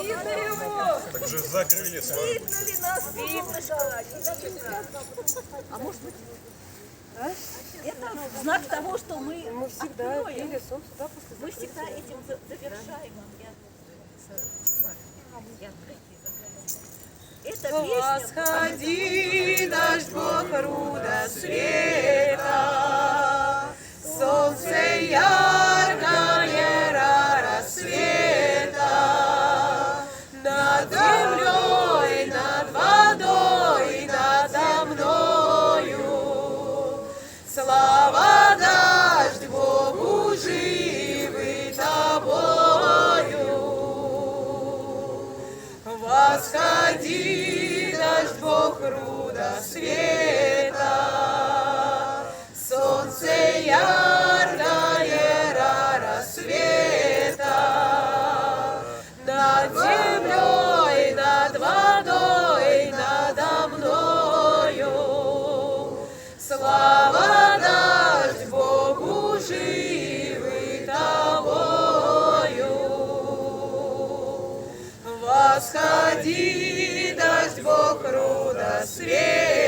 Видно его! Так же закрыли сразу. Видно ли нас, солнышко? А может быть, это знак того, что мы всегда откроем. пили сон сюда после Мы всегда этим завершаем и открытие закрытие. Это песня. Восходи, дождь Бог руда света, солнце яркое рассвета, над землей, над водой, надо мною. Слава дождь Богу, живы тобою. Восходи, дождь Бог руда света, солнце яркое рассвета, над землей, над водой, надо мною. Слава дождь Богу, живы тобою. Восходи, дождь Бог руда света,